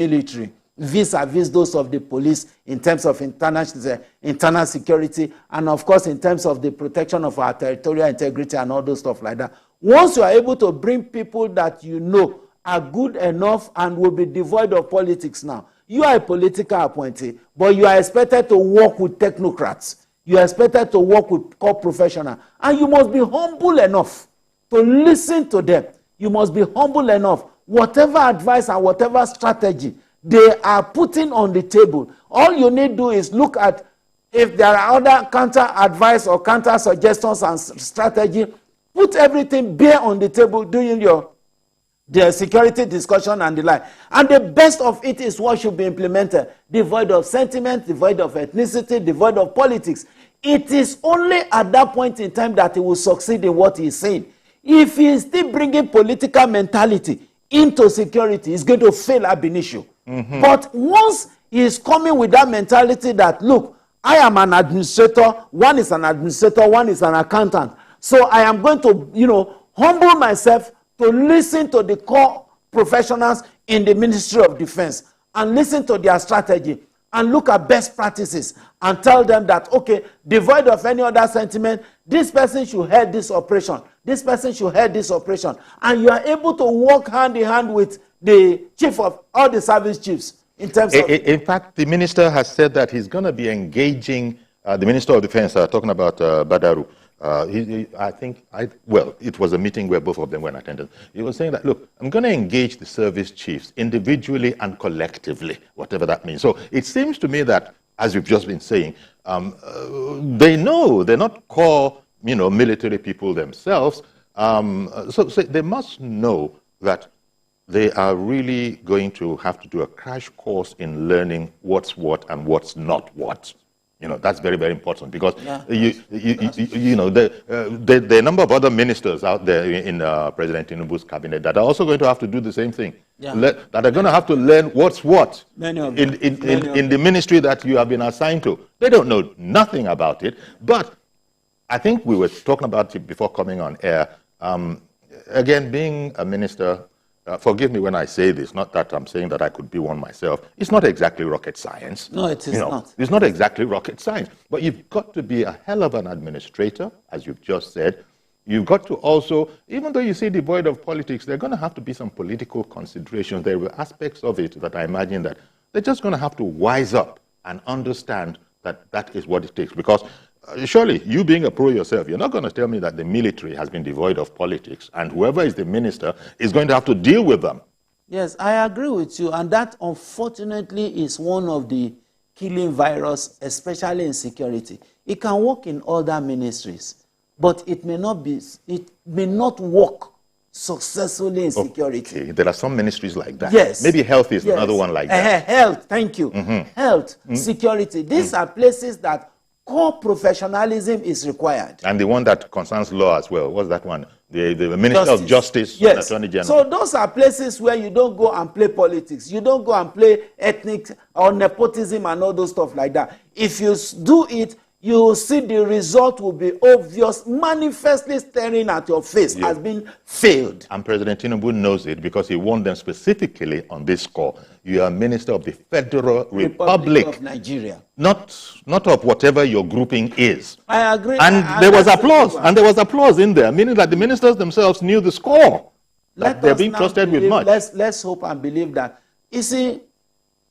military vis-a-vis those of the police in terms of internal security, and of course in terms of the protection of our territorial integrity and all those stuff like that. Once you are able to bring people that you know are good enough and will be devoid of politics now, you are a political appointee, but you are expected to work with technocrats. You are expected to work with corp professionals, and you must be humble enough to listen to them. You must be humble enough. Whatever advice and whatever strategy they are putting on the table, all you need to do is look at if there are other counter advice or counter suggestions and strategy. Put everything bare on the table during the security discussion and the like. And the best of it is what should be implemented, devoid of sentiment, devoid of ethnicity, devoid of politics. It is only at that point in time that he will succeed in what he is saying. If he is still bringing political mentality into security, he's going to fail ab initio. But once he is coming with that mentality that, look, I am an administrator, one is an administrator, one is an accountant. So I am going to, humble myself to listen to the core professionals in the Ministry of Defense and listen to their strategy and look at best practices and tell them that, okay, devoid of any other sentiment, this person should head this operation. This person should head this operation. And you are able to work hand in hand with the chief of all the service chiefs in terms of... In fact, the minister has said that he's going to be engaging the Minister of Defense, talking about Badaru. It was a meeting where both of them were in attendance. He was saying that, look, I'm going to engage the service chiefs individually and collectively, whatever that means. So it seems to me that, as you've just been saying, they know they're not core, military people themselves. So they must know that they are really going to have to do a crash course in learning what's what and what's not what. That's very, very important because there are a number of other ministers out there in President Tinubu's cabinet that are also going to have to do the same thing. That are going to have to learn what's what in the ministry that you have been assigned to. They don't know nothing about it. But I think we were talking about it before coming on air. Again, being a minister, forgive me when I say this, not that I'm saying that I could be one myself. It's not exactly rocket science. No, it is not. It's not exactly rocket science. But you've got to be a hell of an administrator, as you've just said. You've got to also, even though you say devoid of politics, there are going to have to be some political considerations. There are aspects of it that I imagine that they're just going to have to wise up and understand that that is what it takes. Because surely, you being a pro yourself, you're not going to tell me that the military has been devoid of politics and whoever is the minister is going to have to deal with them. Yes, I agree with you. And that, unfortunately, is one of the killing virus, especially in security. It can work in other ministries, but it may not work successfully in security. Okay. There are some ministries like that. Yes. Maybe health is another one like that. Health, thank you. Health, security. These are places that core professionalism is required. And the one that concerns law as well, what's that one? The Minister of Justice and Attorney General. So those are places where you don't go and play politics. You don't go and play ethnic or nepotism and all those stuff like that. If you do it, you will see the result will be obvious, manifestly staring at your face as being failed. And President Tinubu knows it because he warned them specifically on this score. You are Minister of the Federal Republic of Nigeria. Not of whatever your grouping is. I agree. And there was applause. And there was applause in there, meaning that the ministers themselves knew the score. That they're being trusted with much. Let's hope and believe that. You see,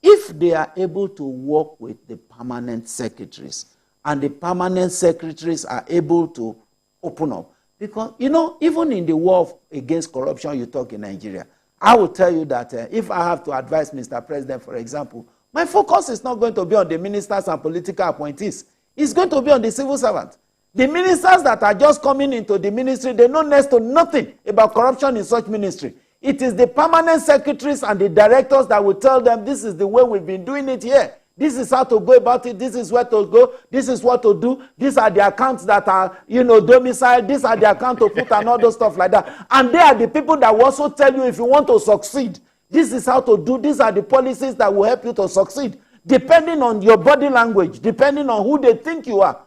if they are able to work with the permanent secretaries, and the permanent secretaries are able to open up. Because, even in the war against corruption you talk in Nigeria, I will tell you that if I have to advise Mr. President, for example, my focus is not going to be on the ministers and political appointees. It's going to be on the civil servant. The ministers that are just coming into the ministry, they know next to nothing about corruption in such ministry. It is the permanent secretaries and the directors that will tell them this is the way we've been doing it here. This is how to go about it. This is where to go. This is what to do. These are the accounts that are, domiciled. These are the accounts to put and all those stuff like that. And they are the people that will also tell you if you want to succeed. This is how to do. These are the policies that will help you to succeed. Depending on your body language, depending on who they think you are.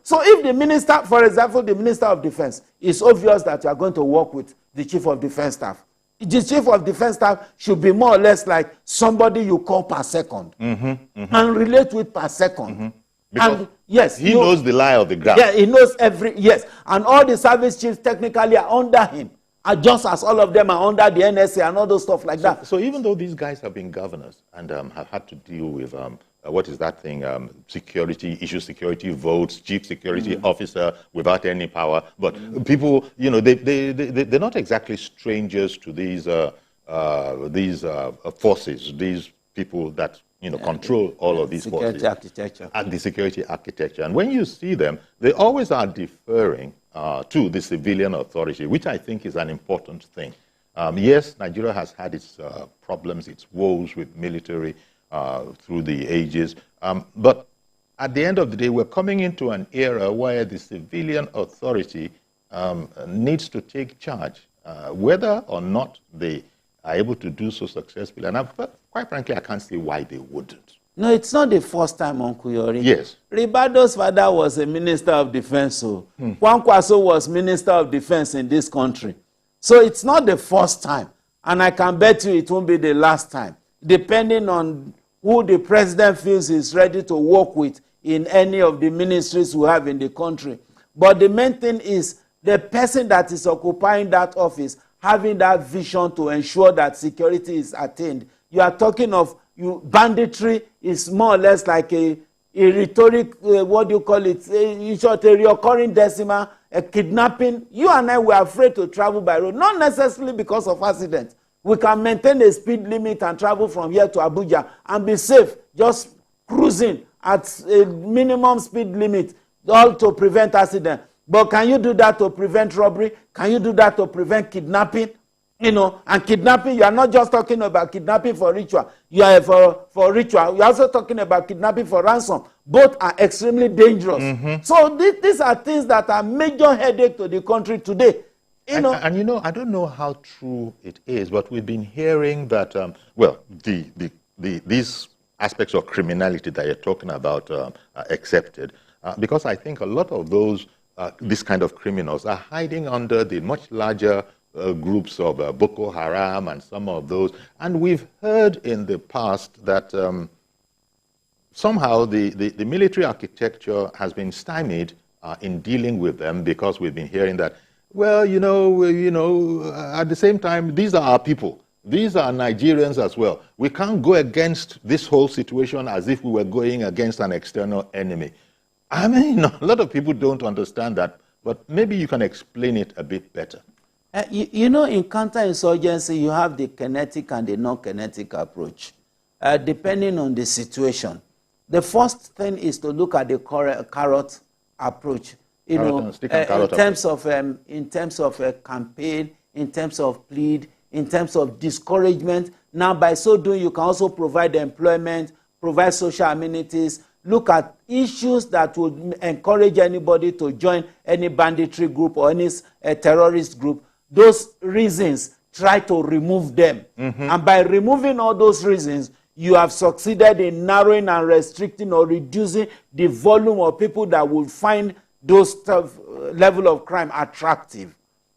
So if the minister, for example, the Minister of Defense, it's obvious that you are going to work with the Chief of Defense Staff. The chief of defense staff should be more or less like somebody you call per second and relate with per second. Because and yes, he knows the lie of the ground. Yeah, he knows yes. And all the service chiefs technically are under him, just as all of them are under the NSA and all those stuff like that. So even though these guys have been governors and have had to deal with what is that thing? Security, security votes, chief security officer without any power. But people, you know, they're not exactly strangers to these forces, these people that, you know, control all of these forces. Architecture. And the security architecture. And when you see them, they always are deferring to the civilian authority, which I think is an important thing. Yes, Nigeria has had its problems, its woes with military through the ages. But at the end of the day, we're coming into an era where the civilian authority needs to take charge, whether or not they are able to do so successfully. And quite frankly, I can't see why they wouldn't. No, it's not the first time, Uncle Yori. Yes. Ribado's father was a minister of defense. So Kwankwaso was minister of defense in this country. So it's not the first time. And I can bet you it won't be the last time, depending on who the president feels is ready to work with in any of the ministries we have in the country. But the main thing is the person that is occupying that office having that vision to ensure that security is attained. You are talking of banditry is more or less like a rhetoric, what do you call it, in short, a recurring decimal, a kidnapping. You and I were afraid to travel by road, not necessarily because of accidents. We can maintain a speed limit and travel from here to Abuja and be safe, just cruising at a minimum speed limit, all to prevent accident. But can you do that to prevent robbery? Can you do that to prevent kidnapping? You know, and kidnapping, you are not just talking about kidnapping for ritual. You are for ritual. You are also talking about kidnapping for ransom. Both are extremely dangerous. So these are things that are major headache to the country today. You know, you know, I don't know how true it is, but we've been hearing that, well, these aspects of criminality that you're talking about are accepted, because I think a lot of those, this kind of criminals are hiding under the much larger groups of Boko Haram and some of those. And we've heard in the past that somehow the military architecture has been stymied in dealing with them, because we've been hearing that, well, you know, at the same time, these are our people. These are Nigerians as well. We can't go against this whole situation as if we were going against an external enemy. I mean, a lot of people don't understand that, but maybe you can explain it a bit better. You know, in counterinsurgency, you have the kinetic and the non-kinetic approach, depending on the situation. The first thing is to look at the carrot approach. You know, in terms of a campaign, in terms of plead, in terms of discouragement. Now, by so doing, you can also provide employment, provide social amenities, look at issues that would encourage anybody to join any banditry group or any terrorist group. Those reasons, try to remove them. And by removing all those reasons, you have succeeded in narrowing and restricting or reducing the volume of people that will find those level of crime attractive.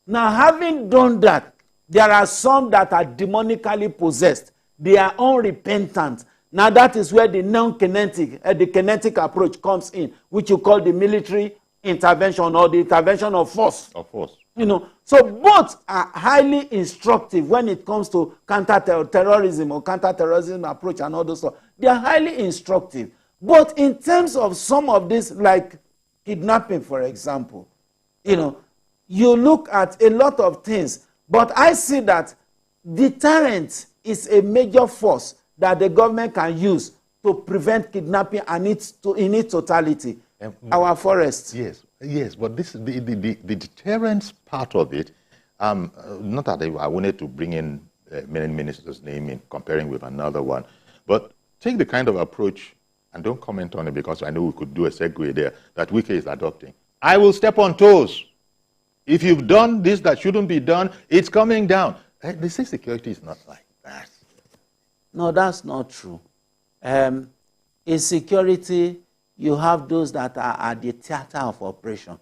Now, having done that, there are some that are demonically possessed. They are unrepentant. Now, that is where the non-kinetic, the kinetic approach comes in, which you call the military intervention or the intervention of force. Of course. You know, so both are highly instructive when it comes to counter-terrorism or counter-terrorism approach and all those stuff. They are highly instructive. But in terms of some of this, like kidnapping, for example, you know, you look at a lot of things, but I see that deterrent is a major force that the government can use to prevent kidnapping and in its totality. Our forests. Yes, yes, but this the deterrence part of it, not that I wanted to bring in many ministers' name in comparing with another one, but take the kind of approach, and don't comment on it because I know we could do a segue there, that Wike is adopting. I will step on toes. If you've done this that shouldn't be done, it's coming down. They say security is not like that. No, that's not true. In security, you have those that are at the theater of operation.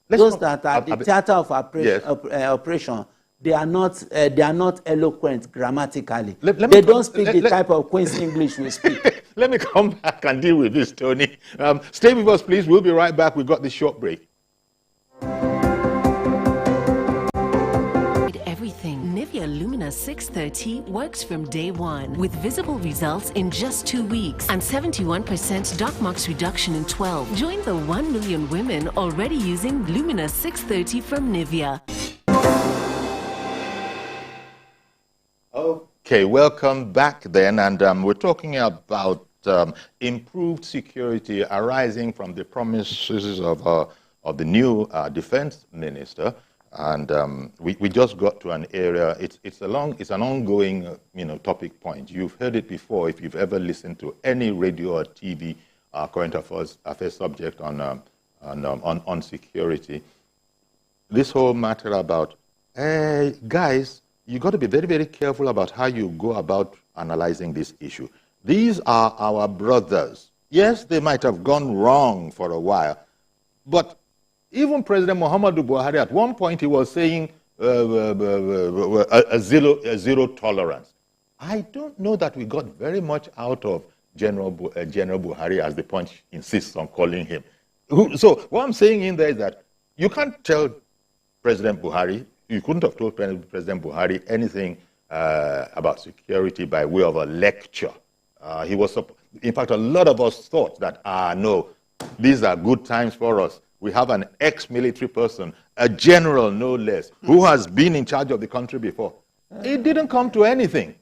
Those that are at the theater of operation, they are not eloquent grammatically. They don't speak the type of Queen's English we speak. Let me come back and deal with this, Tony. Stay with us, please. We'll be right back. We've got this short break. Everything. Nivea Lumina 630 works from day one with visible results in just 2 weeks and 71% dark marks reduction in 12. Join the 1 million women already using Lumina 630 from Nivea. Okay, welcome back then, and we're talking about improved security arising from the promises of the new defense minister. And we just got to an area. It's an ongoing topic point. You've heard it before if you've ever listened to any radio or TV current affairs subject on security. This whole matter about guys, you got to be very, very careful about how you go about analyzing this issue. These are our brothers. Yes, they might have gone wrong for a while, but even President Muhammadu Buhari, at one point, he was saying a zero tolerance. I don't know that we got very much out of General Buhari, as the Punch insists on calling him. So what I'm saying in there is that you can't tell President Buhari, you couldn't have told President Buhari anything about security by way of a lecture. In fact, a lot of us thought that, no, these are good times for us. We have an ex-military person, a general no less, who has been in charge of the country before. It didn't come to anything.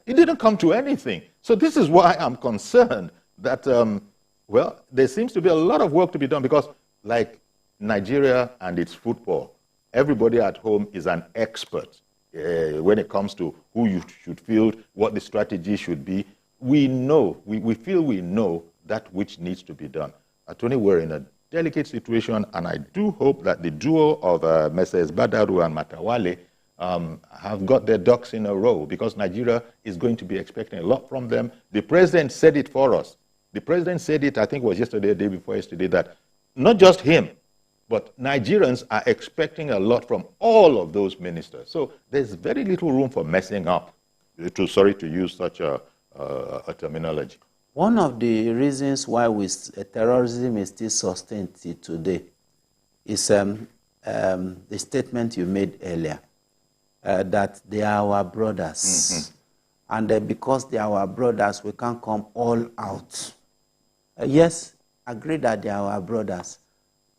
It didn't come to anything. So this is why I'm concerned that, well, there seems to be a lot of work to be done because, like Nigeria and its football, everybody at home is an expert when it comes to who you should field, what the strategy should be. We know, we feel we know that which needs to be done. Tony, we're in a delicate situation, and I do hope that the duo of Messrs. Badaru and Matawale have got their ducks in a row, because Nigeria is going to be expecting a lot from them. The president said it for us. The president said it, I think it was yesterday, the day before yesterday, that not just him, but Nigerians are expecting a lot from all of those ministers. So there's very little room for messing up, sorry to use such a terminology. One of the reasons why terrorism is still sustained till today is the statement you made earlier, that they are our brothers. Mm-hmm. And because they are our brothers, we can't come all out. Yes, agree that they are our brothers.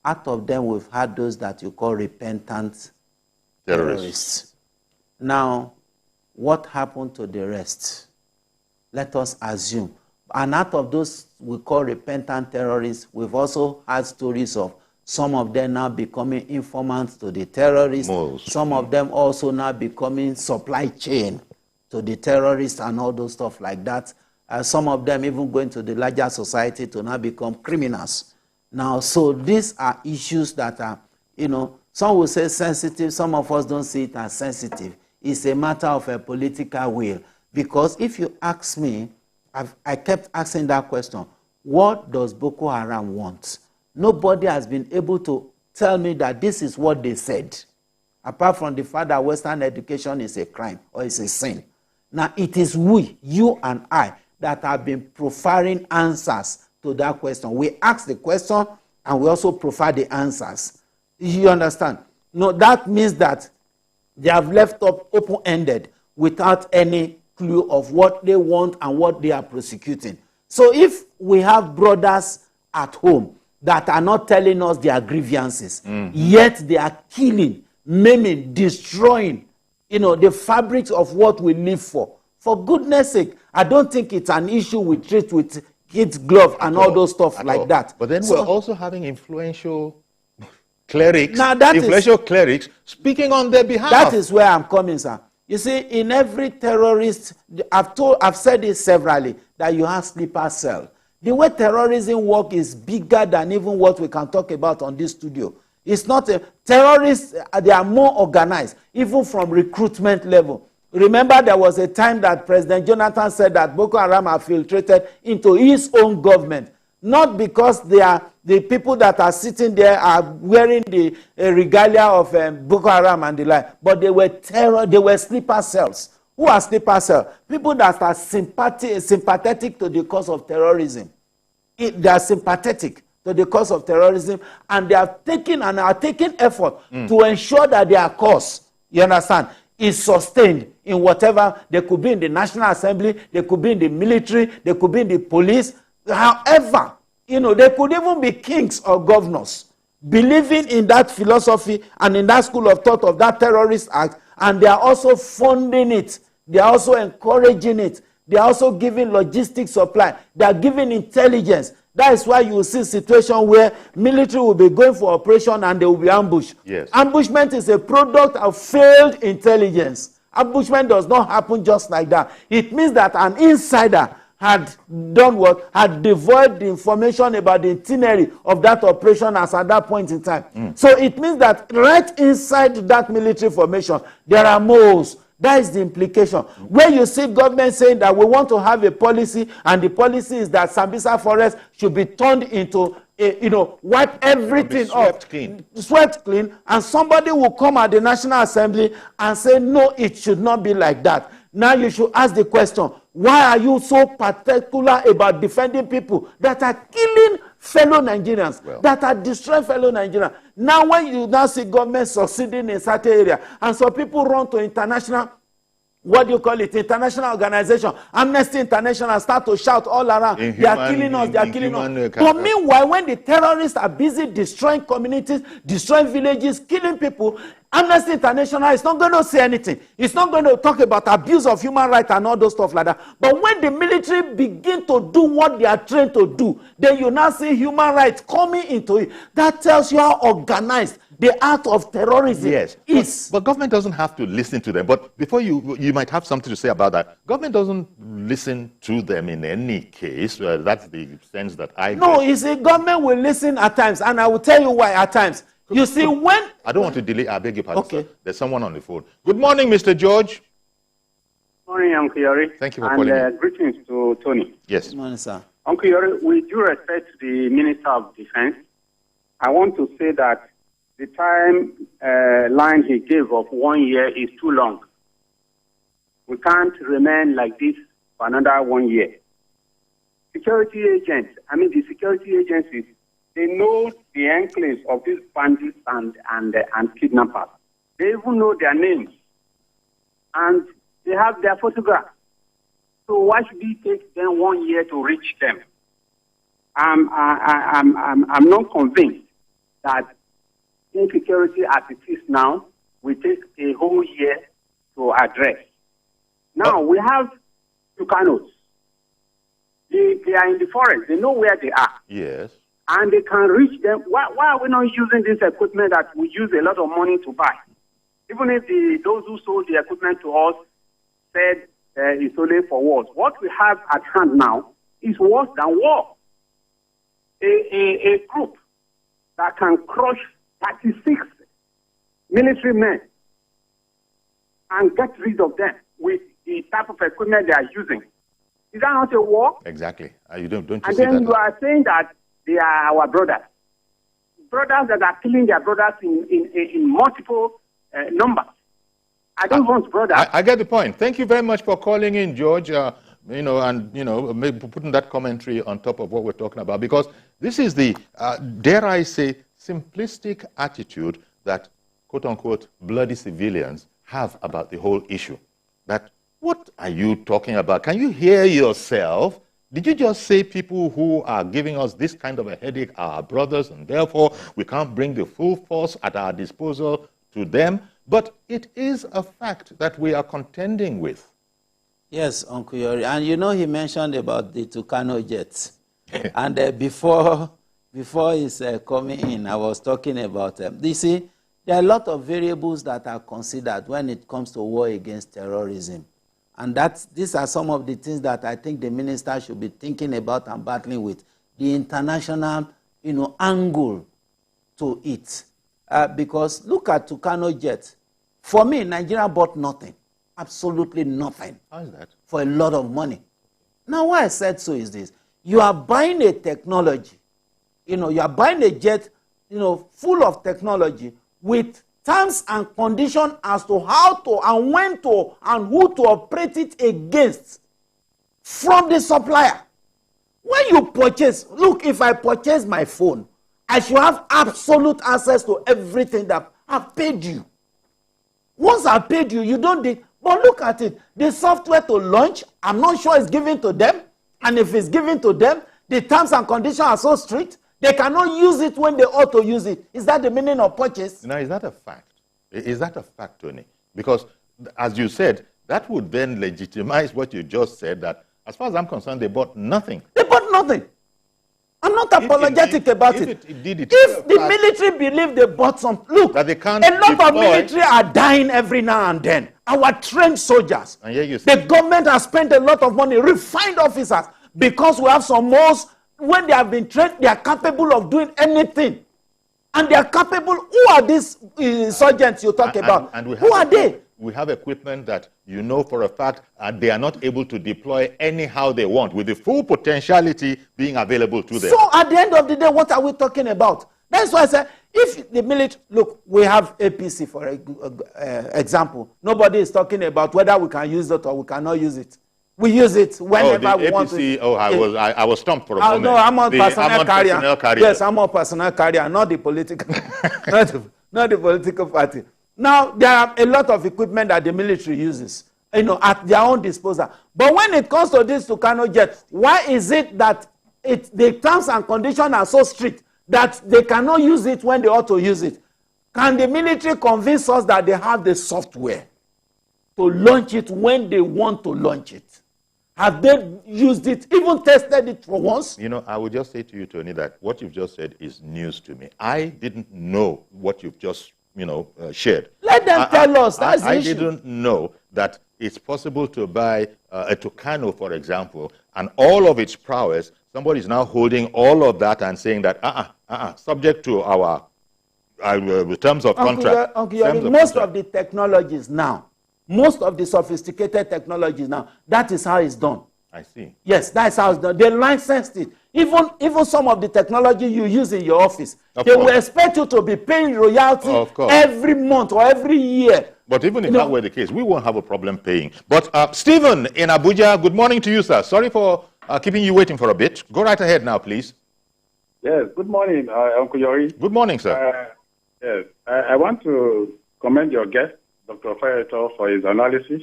Out of them, we've had those that you call repentant terrorists. Now, what happened to the rest? Let us assume. And out of those we call repentant terrorists, we've also had stories of some of them now becoming informants to the terrorists. Some of them also now becoming supply chain to the terrorists and all those stuff like that. Some of them even going to the larger society to now become criminals. Now, so these are issues that are, some will say sensitive. Some of us don't see it as sensitive. It's a matter of a political will. Because if you ask me, I kept asking that question, what does Boko Haram want? Nobody has been able to tell me that this is what they said, apart from the fact that Western education is a crime or is a sin. Now, it is we, you and I, that have been profiling answers to that question. We ask the question and we also profile the answers. You understand? No, that means that they have left up open-ended without any clue of what they want and what they are prosecuting. So if we have brothers at home that are not telling us their grievances, yet they are killing, maiming, destroying, the fabrics of what we live for goodness sake, I don't think it's an issue we treat with kids' glove and all those stuff like that. But then we're also having influential clerics, clerics speaking on their behalf. That is where I'm coming, sir. You see, in every terrorist, I've said it severally, that you have sleeper cell. The way terrorism work is bigger than even what we can talk about on this studio. It's not terrorists, they are more organized, even from recruitment level. Remember, there was a time that President Jonathan said that Boko Haram have filtrated into his own government. not because they are the people that are sitting there are wearing the regalia of Boko Haram and the like, but they were sleeper cells. Who are sleeper cells? People that are sympathetic to the cause of terrorism. They are sympathetic to the cause of terrorism, and they are taking effort to ensure that their cause, you understand, is sustained in whatever. They could be in the National Assembly, they could be in the military, they could be in the police. However, they could even be kings or governors, believing in that philosophy and in that school of thought of that terrorist act, and they are also funding it. They are also encouraging it. They are also giving logistics supply. They are giving intelligence. That is why you will see a situation where military will be going for operation and they will be ambushed. Yes. Ambushment is a product of failed intelligence. Ambushment does not happen just like that. It means that an insider had done what? Had devoid the information about the itinerary of that operation as at that point in time. So it means that right inside that military formation, there are moles. That is the implication. Where you see government saying that we want to have a policy, and the policy is that Sambisa Forest should be turned into, wipe everything off. Swept clean. And somebody will come at the National Assembly and say, no, it should not be like that. Now you should ask the question, why are you so particular about defending people that are killing fellow Nigerians, that are destroying fellow Nigerians? Now when you now see government succeeding in certain area, and so people run to international, international organization, Amnesty International, start to shout all around, they are killing us, they are killing us. But meanwhile, when the terrorists are busy destroying communities, destroying villages, killing people, Amnesty International is not going to say anything. It's not going to talk about abuse of human rights and all those stuff like that. But when the military begin to do what they are trained to do, then you now see human rights coming into it. That tells you how organized the act of terrorism is. But government doesn't have to listen to them. But before you might have something to say about that. Government doesn't listen to them in any case. That's the sense that I get. No, you see, government will listen at times, and I will tell you why at times. You see, when... I don't want to delay. I beg your pardon, sir. There's someone on the phone. Good morning, Mr. George. Morning, Uncle Yori. Thank you for calling. And greetings to Tony. Yes. Good morning, sir. Uncle Yori, with due respect to the Minister of Defense, I want to say that the time line he gave of 1 year is too long. We can't remain like this for another 1 year. Security agents, the security agencies, they know the enclaves of these bandits and kidnappers. They even know their names. And they have their photographs. So why should it take them 1 year to reach them? I'm not convinced that insecurity as it is now will take a whole year to address. Now, we have Tucanos. They are in the forest. They know where they are. Yes. And they can reach them. Why are we not using this equipment that we use a lot of money to buy? Even if those who sold the equipment to us said it's only for wars. What we have at hand now is worse than war. A group that can crush 36 military men and get rid of them with the type of equipment they are using. Is that not a war? Exactly. You don't you and see then that? You are saying that they are our brothers. Brothers that are killing their brothers in multiple numbers. I don't want brothers. I get the point. Thank you very much for calling in, George. Maybe putting that commentary on top of what we're talking about, because this is the, dare I say, simplistic attitude that, quote-unquote, bloody civilians have about the whole issue. That, what are you talking about? Can you hear yourself? Did you just say people who are giving us this kind of a headache are our brothers, and therefore we can't bring the full force at our disposal to them? But it is a fact that we are contending with. Yes, Uncle Yori. And he mentioned about the Tucano jets. And before he's coming in, I was talking about them. You see, there are a lot of variables that are considered when it comes to war against terrorism. And these are some of the things that I think the minister should be thinking about and battling with. The international, angle to it. Because look at Tucano jets. For me, Nigeria bought nothing. Absolutely nothing. How is that? For a lot of money. Now, why I said so is this. you are buying a technology, you are buying a jet, full of technology with terms and conditions as to how to and when to and who to operate it against from the supplier. When you purchase, look, if I purchase my phone, I should have absolute access to everything that I've paid you. Once I've paid you, you don't need. But look at it. The software to launch, I'm not sure it's given to them. And if it's given to them, the terms and conditions are so strict, they cannot use it when they ought to use it. Is that the meaning of purchase? Now, is that a fact? Is that a fact, Tony? Because, as you said, that would then legitimize what you just said, that as far as I'm concerned, they bought nothing. They bought nothing. I'm not apologetic about it. If the military believe they bought some, look, that they can't a lot of military are dying every now and then. Our trained soldiers. And here you say, the government has spent a lot of money, refined officers, because we have some most, when they have been trained, they are capable of doing anything. And they are capable. Who are these sergeants you talk about? And who are they? We have equipment that you know for a fact they are not able to deploy anyhow they want, with the full potentiality being available to them. So at the end of the day, what are we talking about? That's why I said, if the military, look, we have APC for example. Nobody is talking about whether we can use it or we cannot use it. We use it whenever we want to. Oh, I was stumped for a moment. No, I'm on personnel carrier. Carrier. Yes, I'm on personnel carrier, not the political, not the political party. Now, there are a lot of equipment that the military uses, at their own disposal. But when it comes to this Tucano jet, why is it that the terms and conditions are so strict that they cannot use it when they ought to use it? Can the military convince us that they have the software to launch it when they want to launch it? Have they used it, even tested it for once? I would just say to you, Tony, that what you've just said is news to me. I didn't know what you've just shared. Let them tell us. That's the issue. I didn't know that it's possible to buy a Tucano, for example, and all of its prowess. Somebody is now holding all of that and saying that, subject to our terms of contract. Most of the technologies now, most of the sophisticated technologies now, that is how it's done. I see. Yes, that's how it's done. They licensed it. Even some of the technology you use in your office, they will expect you to be paying royalty every month or every year. But even if that were the case, we won't have a problem paying. But Stephen in Abuja, good morning to you, sir. Sorry for keeping you waiting for a bit. Go right ahead now, please. Yes, good morning, Uncle Yori. Good morning, sir. Yes, I want to commend your guest, Dr. Fayeto, for his analysis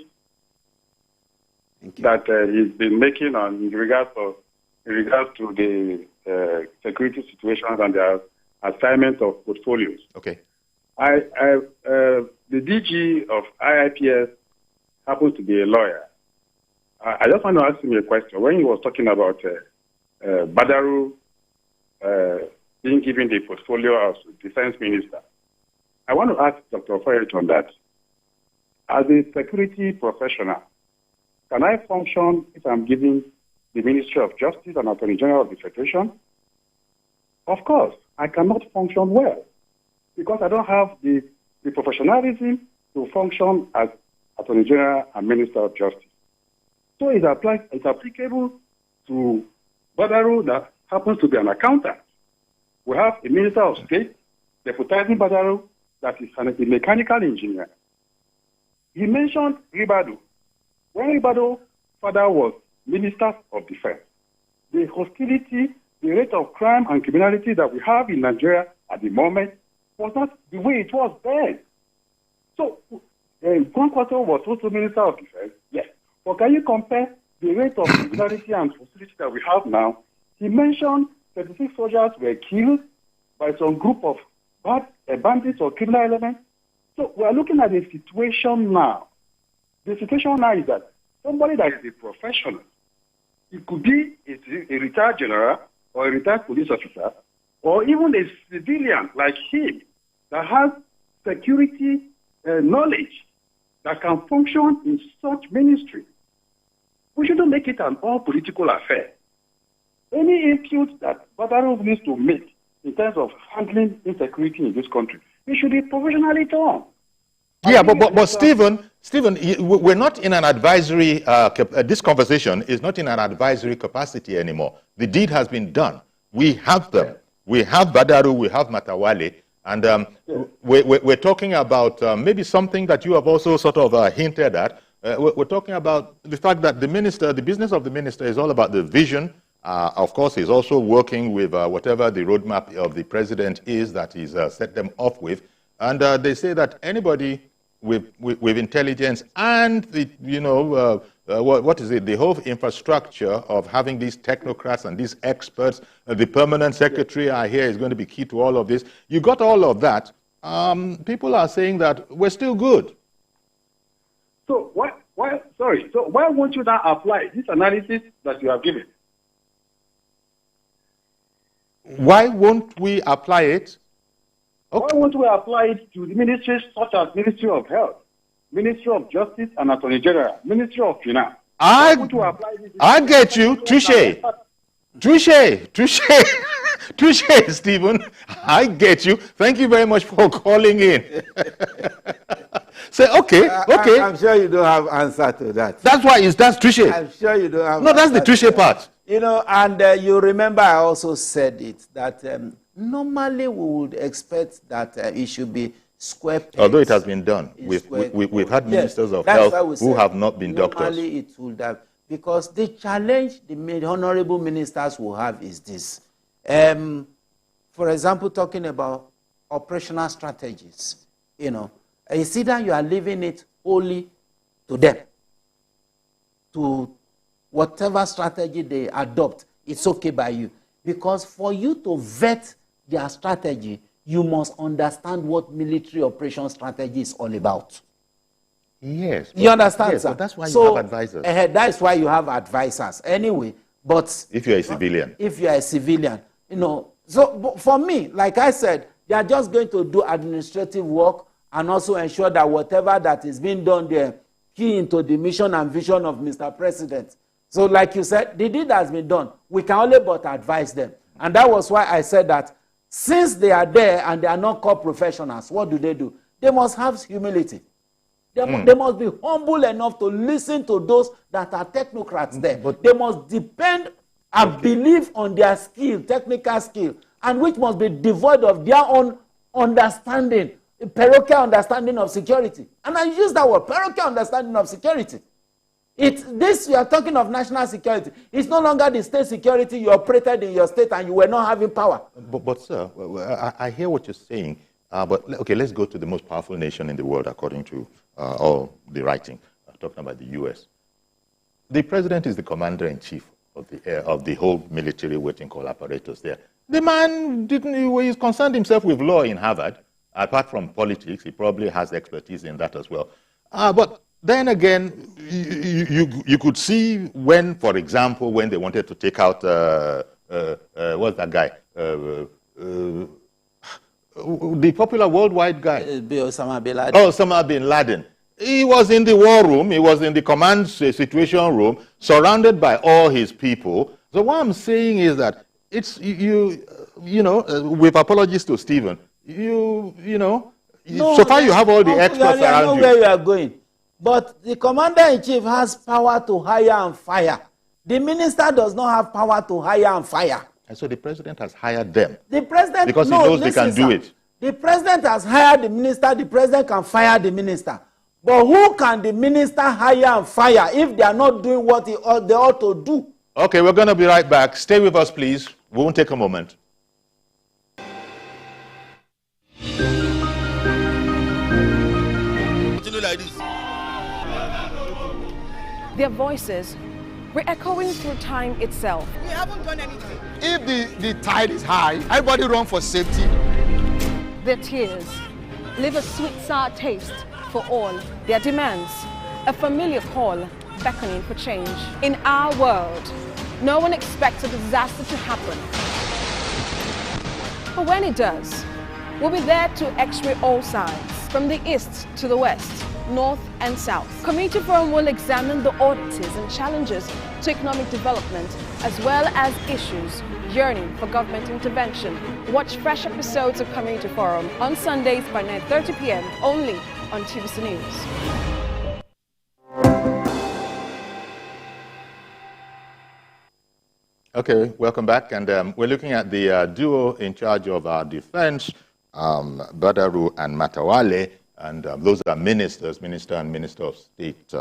that he's been making in regards to the security situations and the assignment of portfolios. Okay. The DG of IIPS happens to be a lawyer. I just want to ask him a question. When he was talking about Badaru being given the portfolio as defense minister, I want to ask Dr. Fayeto on that. As a security professional, can I function if I'm giving the Ministry of Justice and Attorney General of the Federation? Of course, I cannot function well because I don't have the professionalism to function as Attorney General and Minister of Justice. So it's applicable to Badaru that happens to be an accountant. We have a Minister of State deputizing Badaru that is a mechanical engineer. He mentioned Ribadu. When Ribadu's father was Minister of Defense, the hostility, the rate of crime and criminality that we have in Nigeria at the moment was not the way it was then. So, Kwankwaso was also Minister of Defense, yes. But can you compare the rate of criminality and hostility that we have now? He mentioned 36 soldiers were killed by some group of bandits or criminal elements. So we are looking at a situation now. The situation now is that somebody that is a professional, it could be a retired general or a retired police officer, or even a civilian like him that has security knowledge that can function in such ministry. We shouldn't make it an all-political affair. Any input that Badaru needs to make in terms of handling insecurity in this country, it should be professionally done. Yeah, but Stephen, we're not in an advisory, this conversation is not in an advisory capacity anymore. The deed has been done. We have them. We have Badaru, we have Matawale, and we're talking about maybe something that you have also sort of hinted at. We're talking about the fact that the business of the minister is all about the vision. Of course, he's also working with whatever the roadmap of the president is that he's set them off with. And they say that anybody with intelligence and the, what is it, the whole infrastructure of having these technocrats and these experts, the permanent secretary I hear is going to be key to all of this. You got all of that. People are saying that we're still good. So why won't you now apply this analysis that you have given? Why won't we apply it? Okay. Why won't we apply it to the ministries such as Ministry of Health, Ministry of Justice and Attorney General, Ministry of Finance? I get you. Touché, Stephen. I get you. Thank you very much for calling in. Say, okay. I'm sure you don't have answer to that. That's why that's touché. I'm sure you don't have. No, that's the touché part. And you remember I also said it, that normally we would expect that it should be square pegs. Although it has been done. We've had ministers of health who have not been doctors. Normally it would have, because the challenge the honorable ministers will have is this. For example, talking about operational strategies, it's either you are leaving it wholly to them, to whatever strategy they adopt, it's okay by you. Because for you to vet their strategy, you must understand what military operation strategy is all about. Yes. You understand, yes, sir? But that's why you have advisors. That's why you have advisors. Anyway, but... If you're a civilian. If you're a civilian, So for me, like I said, they are just going to do administrative work and also ensure that whatever that is being done there, key into the mission and vision of Mr. President. So like you said, the deed has been done. We can only but advise them. And that was why I said that since they are there and they are not called professionals, what do? They must have humility. They must be humble enough to listen to those that are technocrats there. But they must depend and believe on their skill, technical skill, and which must be devoid of their own understanding, parochial understanding of security. And I use that word, parochial understanding of security. You are talking of national security. It's no longer the state security you operated in your state and you were not having power. But sir, I hear what you're saying. But okay, let's go to the most powerful nation in the world according to all the writing. Talking about the U.S. The president is the commander-in-chief of the whole military waiting call apparatus there. The man he's concerned himself with law in Harvard. Apart from politics, he probably has expertise in that as well. But then again, you could see when, for example, when they wanted to take out, what's that guy? The popular worldwide guy. Osama bin Laden. Oh, Osama bin Laden. He was in the war room. He was in the command situation room, surrounded by all his people. So what I'm saying is that it's, with apologies to Stephen, so far you have all the experts around you. I know where you are going. But the commander-in-chief has power to hire and fire. The minister does not have power to hire and fire. And so the president has hired them. The president, because he knows they can do it. The president has hired the minister. The president can fire the minister. But who can the minister hire and fire if they are not doing what they ought to do? Okay, we're going to be right back. Stay with us, please. We won't take a moment. Their voices re-echoing through time itself. We haven't done anything. If the tide is high, everybody run for safety. Their tears leave a sweet, sour taste for all their demands. A familiar call beckoning for change. In our world, no one expects a disaster to happen. But when it does, we'll be there to x-ray all sides, from the east to the west, north and south. Community Forum will examine the oddities and challenges to economic development, as well as issues yearning for government intervention. Watch fresh episodes of Community Forum on Sundays by 9:30 p.m. only on TVC News. Okay, welcome back. And we're looking at the duo in charge of our defense, Badaru and Matawale. And those are ministers, Minister and Minister of State,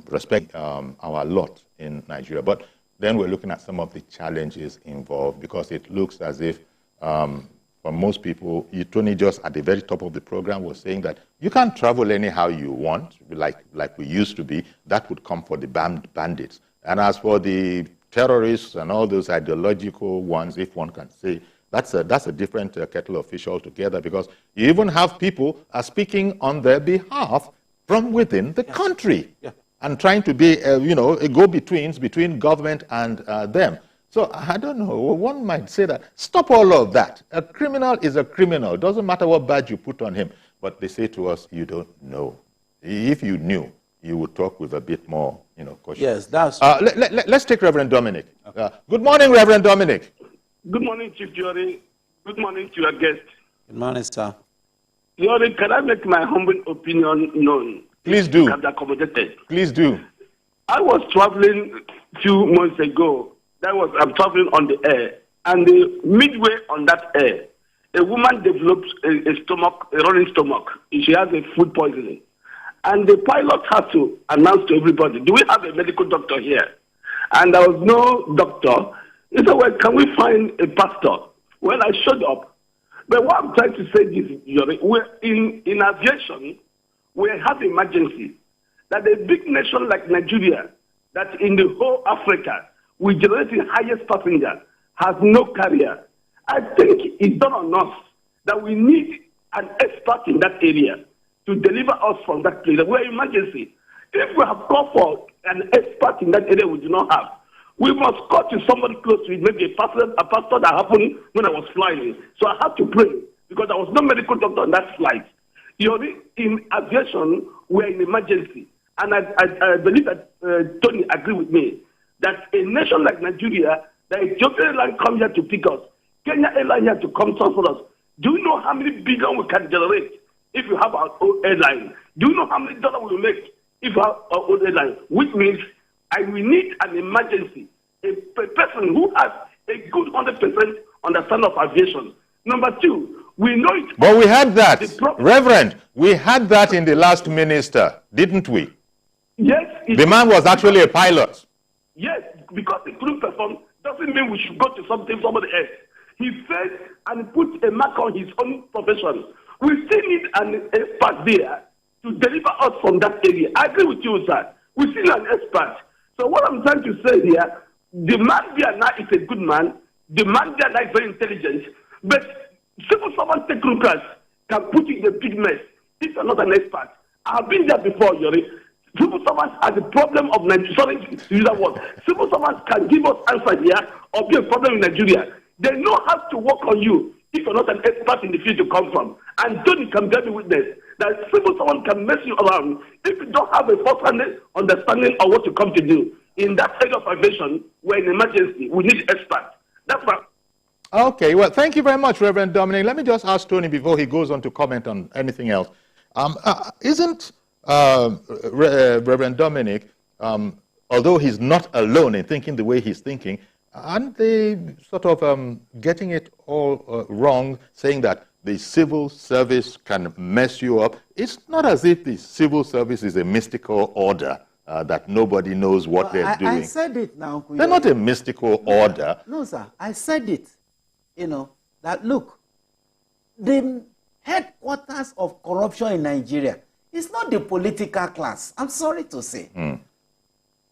respect our lot in Nigeria. But then we're looking at some of the challenges involved, because it looks as if, for most people, Tony just at the very top of the program was saying that you can't travel anyhow you want, like we used to be. That would come for the bandits. And as for the terrorists and all those ideological ones, if one can say, that's a different kettle of fish altogether, because you even have people speaking on their behalf from within the country and trying to be, a go-betweens between government and them. So I don't know, one might say that, stop all of that. A criminal is a criminal. Doesn't matter what badge you put on him. But they say to us, you don't know. If you knew, you would talk with a bit more, caution. Yes, that's let's take Reverend Dominic. Okay. Good morning, Reverend Dominic. Good morning, Chief YORI. Good morning to your guest. Good morning, sir. YORI, can I make my humble opinion known? Please do. Can be accommodated. Please do. I was traveling a few months ago. I'm traveling on the air. And midway on that air, a woman develops a running stomach. She has a food poisoning. And the pilot had to announce to everybody, do we have a medical doctor here? And there was no doctor. He said, well, can we find a pastor? Well, I showed up. But what I'm trying to say is, we're in aviation, we have emergency. That a big nation like Nigeria, that in the whole Africa, we generate the highest passenger, has no carrier. I think it's done on us that we need an expert in that area to deliver us from that place. We're emergency. If we have called for an expert in that area we do not have, we must call to somebody close to it, maybe a pastor that happened when I was flying. So I had to pray because there was no medical doctor on that flight. In aviation, we're in emergency. And I believe that Tony agreed with me that a nation like Nigeria, that Ethiopian Airlines come here to pick us, Kenya Airlines here to come transport us. Do you know how many billion we can generate if you have our own airline? Do you know how many dollars we will make if you have our own airline? Which means we need an emergency, a person who has a good 100% understanding of aviation. Number two, we know it. But we had that, Reverend. We had that in the last minister, didn't we? Yes. The man was actually a pilot. Yes, because he couldn't perform doesn't mean we should go to somebody else. He failed and put a mark on his own profession. We still need an expert there to deliver us from that area. I agree with you, sir. We still need an expert. So what I'm trying to say here, the man there now is a good man. The man there now is very intelligent. But civil servant technocrats can put you in a big mess if you're not an expert. I've been there before, Yori. Civil servants are the problem of Nigeria. Sorry to use that word. Civil servants can give us answers here or be a problem in Nigeria. They know how to work on you if you're not an expert in the field to come from. And Tony can bear me witness that civil servant can mess you around if you don't have a first-hand understanding of what you come to do. In that area of aviation, we're in emergency. We need experts. That's right. Okay, well, thank you very much, Reverend Dominic. Let me just ask Tony before he goes on to comment on anything else. Isn't Reverend Dominic, although he's not alone in thinking the way he's thinking, aren't they sort of getting it all wrong, saying that the civil service can mess you up? It's not as if the civil service is a mystical order that nobody knows what they're doing. I said it now. They're not a mystical order. No, sir. I said it. That look, the headquarters of corruption in Nigeria is not the political class. I'm sorry to say.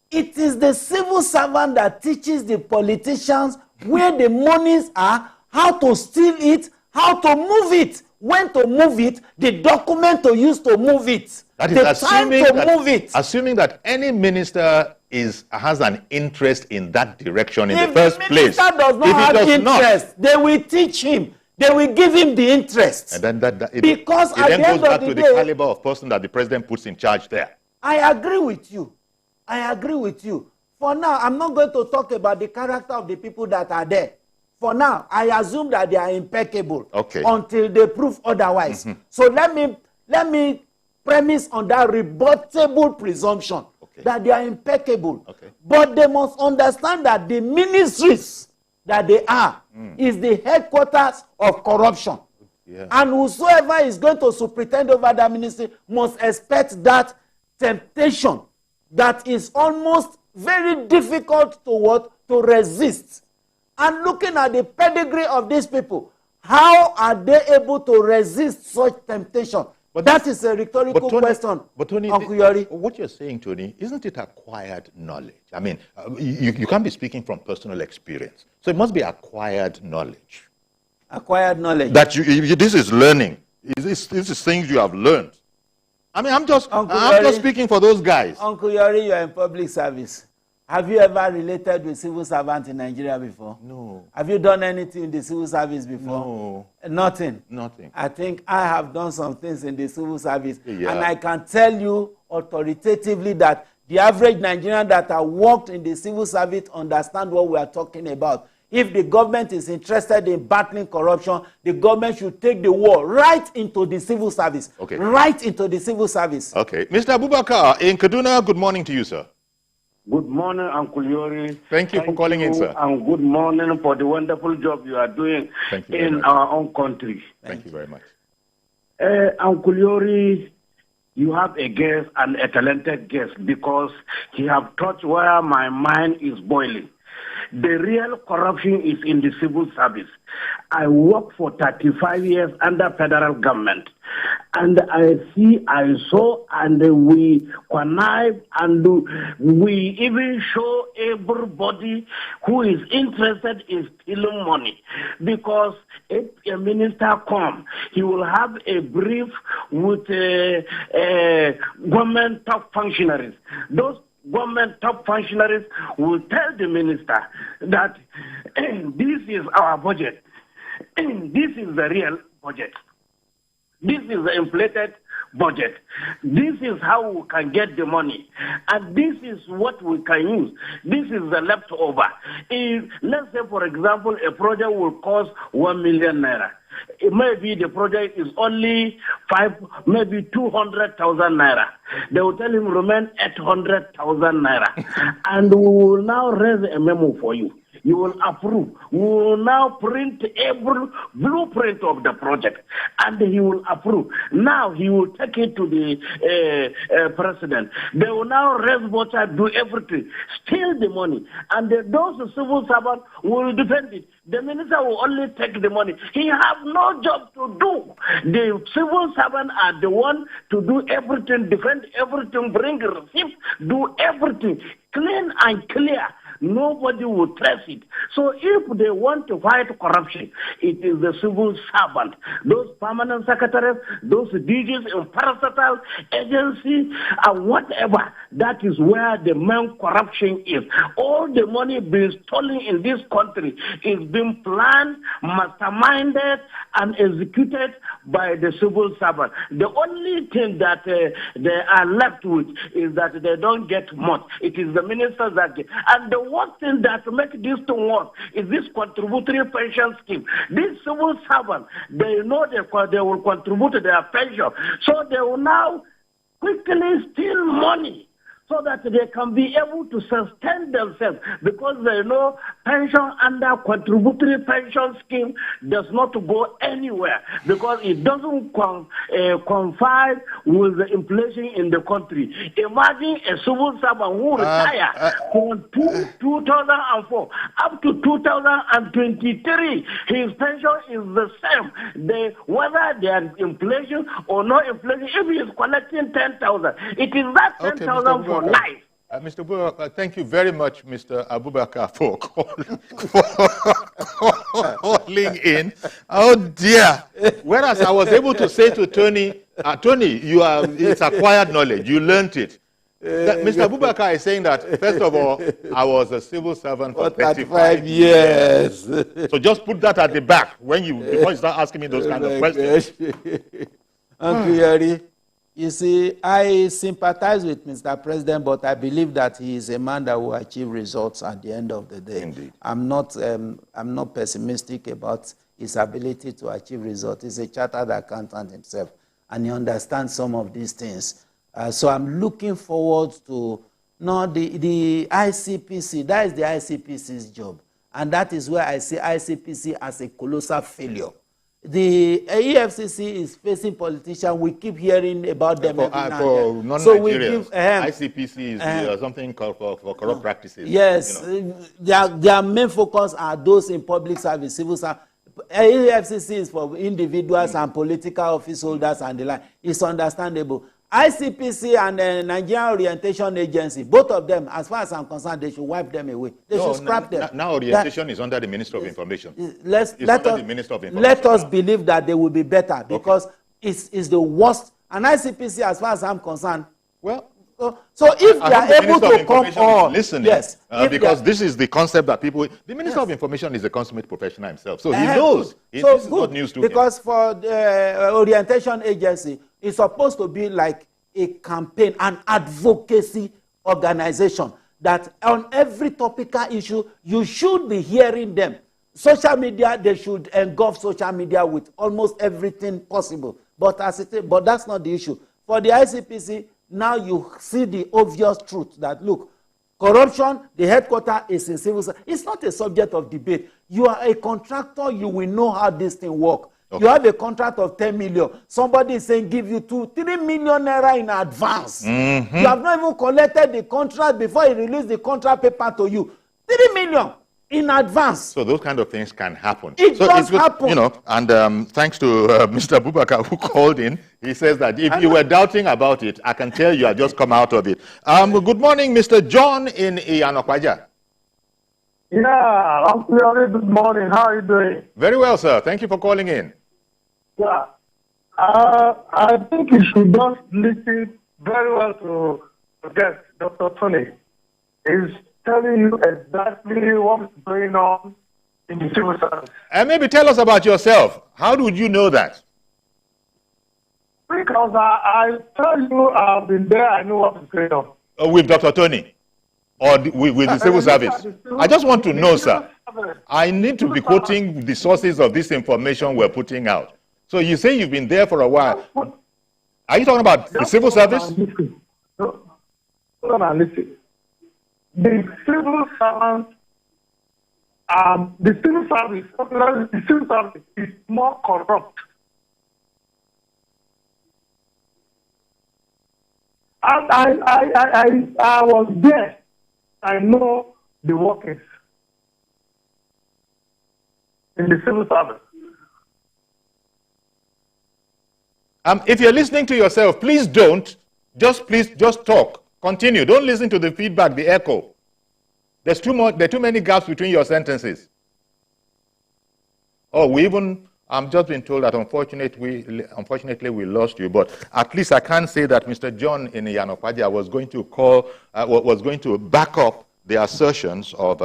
It is the civil servant that teaches the politicians where the monies are, how to steal it, how to move it, when to move it, the document to use to move it, that is the time to move it. Assuming that any minister has an interest in that direction in the first place. If the minister does not have interest, they will teach him. They will give him the interest. And then because at the end goes back of to the the caliber of person that the president puts in charge there. I agree with you. I agree with you. For now, I'm not going to talk about the character of the people that are there. For now, I assume that they are impeccable until they prove otherwise. So let let me premise on that rebuttable presumption that they are impeccable. But they must understand that the ministries that they are is the headquarters of corruption. And whosoever is going to superintend over that ministry must expect that temptation that is almost very difficult to resist. And looking at the pedigree of these people, how are they able to resist such temptation? But that is a rhetorical question. But Tony, Uncle Yori. What you're saying, Tony, isn't it acquired knowledge? I mean, you can't be speaking from personal experience. So it must be acquired knowledge. Acquired knowledge. That this is learning. This is things you have learned. I mean, I'm just speaking for those guys. Uncle Yori, you are in public service. Have you ever related with civil servant in Nigeria before? No. Have you done anything in the civil service before? No. Nothing? Nothing. I think I have done some things in the civil service. And I can tell you authoritatively that the average Nigerian that have worked in the civil service understand what we are talking about. If the government is interested in battling corruption, the government should take the war right into the civil service. Right into the civil service. Okay. Mr. Abubakar, in Kaduna, good morning to you, sir. Good morning, Uncle Yori. Thank you for calling in, sir. And good morning for the wonderful job you are doing in our own country. Thank you very much. Uncle Yori, you have a guest and a talented guest because he have touched where my mind is boiling. The real corruption is in the civil service. I worked for 35 years under federal government. And I saw, and we connive, and we even show everybody who is interested in stealing money. Because if a minister comes, he will have a brief with government top functionaries. Those government top functionaries will tell the minister that this is our budget. This is the real budget. This is the inflated budget. This is how we can get the money. And this is what we can use. This is the leftover. If, let's say, for example, a project will cost 1 million naira. It may be the project is only maybe 200,000 naira. They will tell him remain 800,000 naira. And we will now raise a memo for you. You will approve. We will now print every blueprint of the project, and he will approve. Now he will take it to the president. They will now raise water, do everything, steal the money, and those civil servants will defend it. The minister will only take the money. He has no job to do. The civil servants are the one to do everything, defend everything, bring receipts, do everything, clean and clear. Nobody will trace it. So if they want to fight corruption, it is the civil servant, those permanent secretaries, those DGs in parastatal agencies, and whatever. That is where the main corruption is. All the money being stolen in this country is being planned, masterminded, and executed by the civil servant. The only thing that they are left with is that they don't get much. It is the ministers that get. And the one thing that makes this to work is this contributory pension scheme. These civil servants, they know they will contribute to their pension. So they will now quickly steal money so that they can be able to sustain themselves, because they know pension under contributory pension scheme does not go anywhere, because it doesn't confide with the inflation in the country. Imagine a civil servant who retired from 2004 up to 2023. His pension is the same. Whether there is inflation or no inflation, if he is collecting 10,000, it is that 10,000 for life. Mr. Abubakar, thank you very much, Mr. Abubakar, for calling in. Oh dear. Whereas I was able to say to Tony, Tony, it's acquired knowledge. You learned it. Mr. Abubakar is saying that, first of all, I was a civil servant for 35 years. So just put that at the back before you start asking me those kind of questions. Uncle Yori, you see, I sympathize with Mr. President, but I believe that he is a man that will achieve results at the end of the day. Indeed. I'm not pessimistic about his ability to achieve results. He's a chartered accountant himself. and he understands some of these things. So I'm looking forward to the ICPC. That is the ICPC's job. And that is where I see ICPC as a colossal failure. The EFCC is facing politicians. We keep hearing about them. For non-Nigerians, ICPC is something called for corrupt practices. Yes, their main focus are those in public service, civil service. EFCC is for individuals and political office holders and the like. It's understandable. ICPC and the Nigerian Orientation Agency, both of them, as far as I'm concerned, they should wipe them away. They should scrap them. Now orientation is under the Minister of Information. Let us believe that they will be better, because it's the worst. And ICPC, as far as I'm concerned, well, so if they are able to come on, listening, yes, because this is the concept that people. The Minister of Information is a consummate professional himself, so he knows. This is not news to him. Because for the Orientation Agency, it's supposed to be like a campaign, an advocacy organization that on every topical issue you should be hearing them. Social media, they should engulf social media with almost everything possible. But that's not the issue. For the ICPC, now you see the obvious truth that, look, corruption, the headquarters is in civil service. It's not a subject of debate. You are a contractor, you will know how this thing works. Okay. You have a contract of 10 million. Somebody is saying give you 3 million naira in advance. Mm-hmm. You have not even collected the contract before he released the contract paper to you. 3 million in advance. So those kind of things can happen. It does happen. You know, and thanks to Mr. Bubakar who called in, he says that if you were doubting about it, I can tell you I just come out of it. Good morning, Mr. John in Iyanokwaja. Yeah, good morning. How are you doing? Very well, sir. Thank you for calling in. Yeah. I think you should just listen very well to guest, Dr. Tony. He's telling you exactly what's going on in the civil service. And maybe tell us about yourself. How would you know that? Because I tell you, I've been there, I know what is going on. With Dr. Tony? Or with the civil service? I just want to know, sir. I need to be quoting the sources of this information we're putting out. So you say you've been there for a while. Are you talking about the civil service? Hold on and listen. The civil service is more corrupt. And I was there. I know the workings in the civil service. If you're listening to yourself, please don't. Please talk. Continue. Don't listen to the feedback, the echo. There are too many gaps between your sentences. Oh, I'm just been told that unfortunately we lost you, but at least I can say that Mr. John in Iyanokwaja was going to back up the assertions of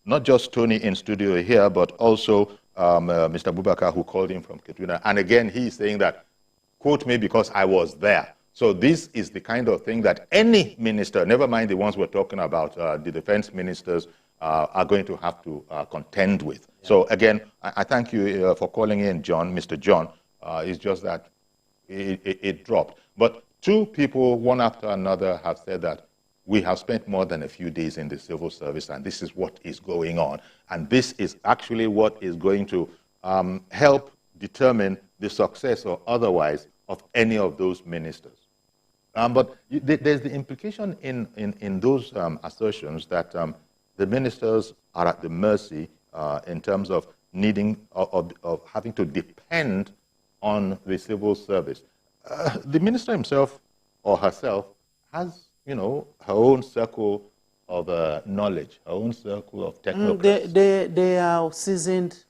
not just Tony in studio here, but also Mr. Bubakar, who called in from Kaduna. And again, he's saying that, quote me because I was there. So this is the kind of thing that any minister, never mind the ones we're talking about, the defense ministers, are going to have to contend with. Yeah. So again, I thank you for calling in, John, Mr. John. It's just that it dropped. But two people, one after another, have said that we have spent more than a few days in the civil service, and this is what is going on. And this is actually what is going to help determine the success or otherwise of any of those ministers. But there's the implication in those assertions that the ministers are at the mercy in terms of needing of having to depend on the civil service. The minister himself or herself has, her own circle of knowledge, her own circle of technocrats. They are seasoned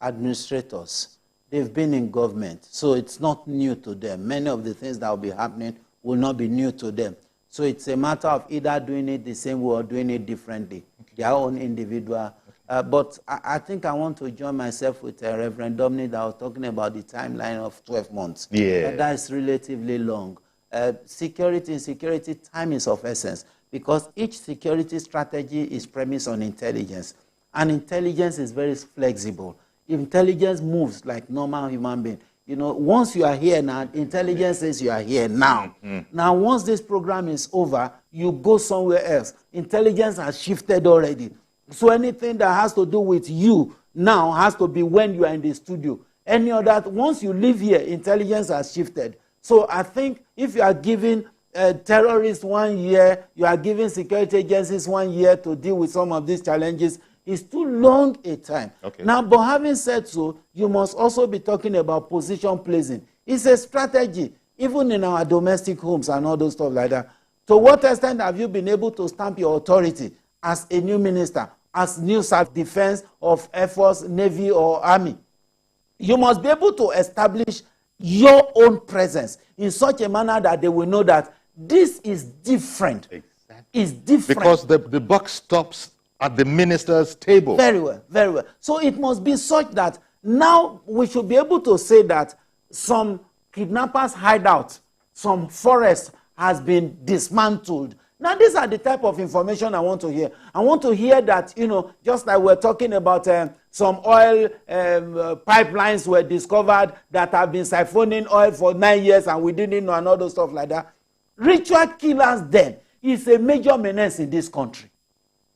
administrators. They've been in government, so it's not new to them. Many of the things that will be happening will not be new to them. So it's a matter of either doing it the same way or doing it differently, their own individual. But I think I want to join myself with Reverend Dominic that was talking about the timeline of 12 months. Yeah. That is relatively long. Security, time is of essence because each security strategy is premised on intelligence. And intelligence is very flexible. Intelligence moves like normal human being. you know, once you are here now, intelligence says you are here now. Now, once this program is over, you go somewhere else. Intelligence has shifted already. So anything that has to do with you now has to be when you are in the studio. Any other, once you leave here, intelligence has shifted. So I think if you are giving terrorists 1 year, you are giving security agencies 1 year to deal with some of these challenges, it's too long a time. Okay. Now, but having said so, you must also be talking about position placing. It's a strategy, even in our domestic homes and all those stuff like that. To what extent have you been able to stamp your authority as a new minister, as new self-defense of Air Force, Navy, or Army? You must be able to establish your own presence in such a manner that they will know that this is different. Exactly. It's different. Because the buck stops at the minister's table. Very well, very well. So it must be such that now we should be able to say that some kidnappers' hideout, some forest has been dismantled. Now, these are the type of information I want to hear. I want to hear that, you know, just like we're talking about some oil pipelines were discovered that have been siphoning oil for 9 years and we didn't know, and all those stuff like that. Ritual killers then is a major menace in this country.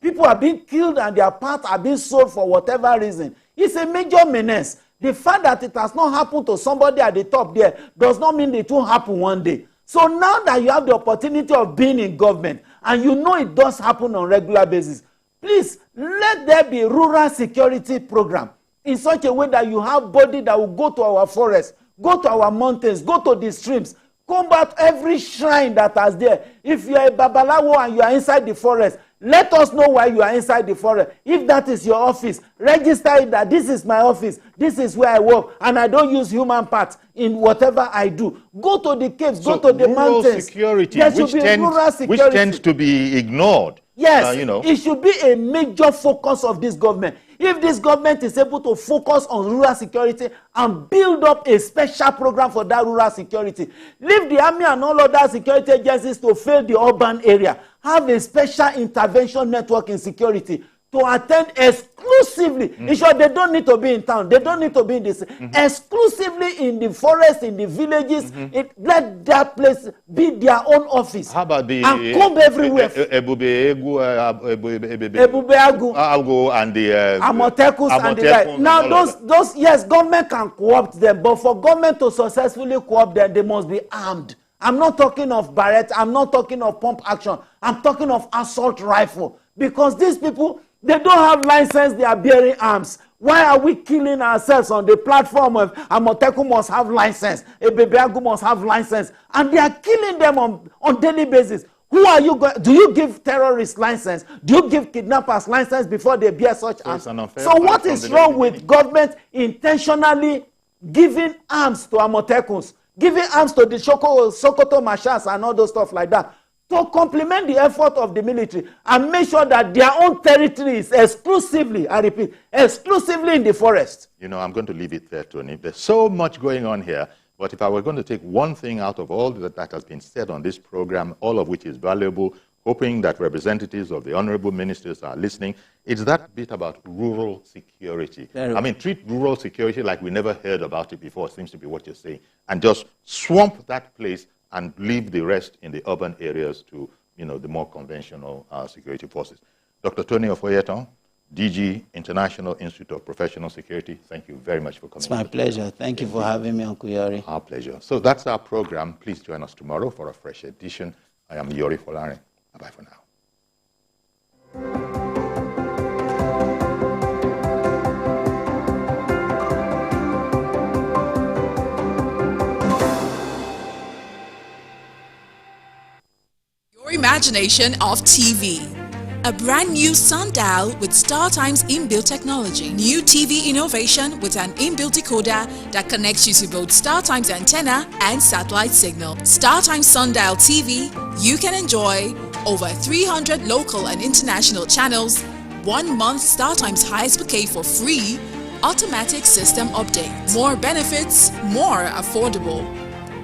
People are being killed and their parts are being sold for whatever reason. It's a major menace. The fact that it has not happened to somebody at the top there does not mean it won't happen one day. So now that you have the opportunity of being in government and you know it does happen on a regular basis, please let there be a rural security program in such a way that you have body that will go to our forests, go to our mountains, go to the streams, combat every shrine that is there. If you are a babalawo and you are inside the forest, let us know why you are inside the forest. If that is your office, register it that this is my office, this is where I work, and I don't use human parts in whatever I do. Go to the caves, So go to the mountains. Security, There should be rural security. which tends to be ignored. Yes, you know. it should be a major focus of this government. If this government is able to focus on rural security and build up a special program for that rural security, leave the army and all other security agencies to fill the urban area. Have a special intervention network in security to attend exclusively. In short, they don't need to be in town. They don't need to be in this. Exclusively in the forest, in the villages. Let that place be their own office. How about the and come everywhere. Ebube Agu and the Amotekus and the like. Now, those yes, government can co-opt them, but for government to successfully co-opt them, they must be armed. I'm not talking of barrette. I'm not talking of pump action. I'm talking of assault rifle. Because these people, they don't have license. They are bearing arms. Why are we killing ourselves on the platform of Amoteku must have license, Ebebeagu must have license, and they are killing them on daily basis? Who are you going? Do you give terrorists license? Do you give kidnappers license before they bear such arms? So what is wrong with government intentionally giving arms to Amotekuns, giving arms to the Sokoto Marshals and all those stuff like that, to complement the effort of the military and make sure that their own territory is exclusively, I repeat, exclusively in the forest? You know, I'm going to leave it there, Tony. There's so much going on here, but if I were going to take one thing out of all that has been said on this program, all of which is valuable, hoping that representatives of the honorable ministers are listening, it's that bit about rural security. I mean, treat rural security like we never heard about it before, seems to be what you're saying, and just swamp that place and leave the rest in the urban areas to, you know, the more conventional security forces. Dr. Tony Ofoyeton, DG, International Institute of Professional Security, thank you very much for coming. It's my pleasure. Thank you for having me, Uncle Yori. Our pleasure. So that's our program. Please join us tomorrow for a fresh edition. I am YORI FOLARIN. Bye-bye for now. Imagination of TV. A brand new sundial with StarTime's inbuilt technology. New TV innovation with an inbuilt decoder that connects you to both StarTime's antenna and satellite signal. StarTime Sundial TV, you can enjoy over 300 local and international channels, 1 month StarTime's highest bouquet for free, automatic system update. More benefits, more affordable.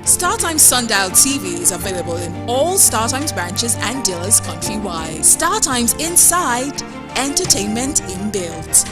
StarTimes Sundial TV is available in all StarTimes branches and dealers countrywide. StarTimes Inside, entertainment inbuilt.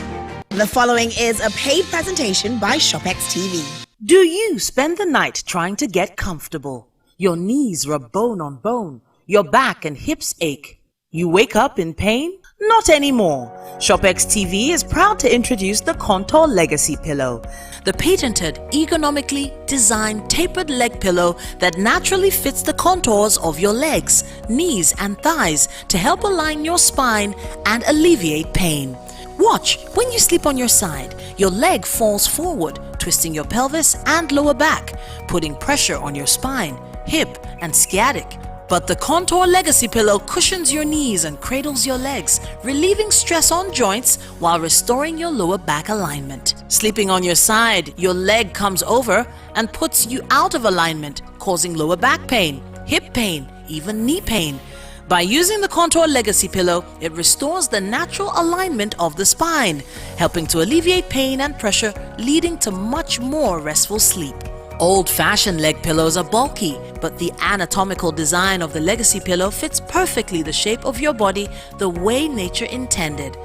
The following is a paid presentation by ShopX TV. Do you spend the night trying to get comfortable? Your knees rub bone on bone. Your back and hips ache. You wake up in pain? Not anymore. ShopX TV is proud to introduce the Contour Legacy Pillow, the patented, ergonomically designed tapered leg pillow that naturally fits the contours of your legs, knees and thighs to help align your spine and alleviate pain. Watch, when you sleep on your side, your leg falls forward, twisting your pelvis and lower back, putting pressure on your spine, hip and sciatic. But the Contour Legacy Pillow cushions your knees and cradles your legs, relieving stress on joints while restoring your lower back alignment. Sleeping on your side, your leg comes over and puts you out of alignment, causing lower back pain, hip pain, even knee pain. By using the Contour Legacy Pillow, it restores the natural alignment of the spine, helping to alleviate pain and pressure, leading to much more restful sleep. Old-fashioned leg pillows are bulky, but the anatomical design of the Legacy Pillow fits perfectly the shape of your body the way nature intended.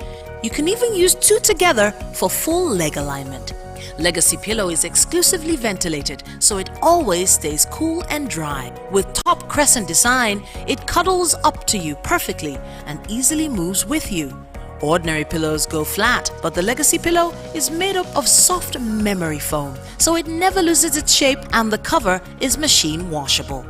You can even use two together for full leg alignment. Legacy Pillow is exclusively ventilated, so it always stays cool and dry. With top crescent design, it cuddles up to you perfectly and easily moves with you. Ordinary pillows go flat, but the Legacy Pillow is made up of soft memory foam, so it never loses its shape and the cover is machine washable.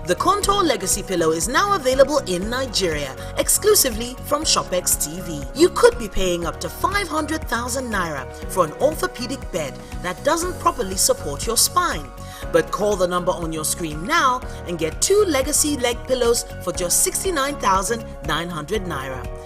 The Contour Legacy Pillow is now available in Nigeria, exclusively from ShopX TV. You could be paying up to 500,000 naira for an orthopedic bed that doesn't properly support your spine. But call the number on your screen now and get 2 Legacy leg pillows for just 69,900 naira.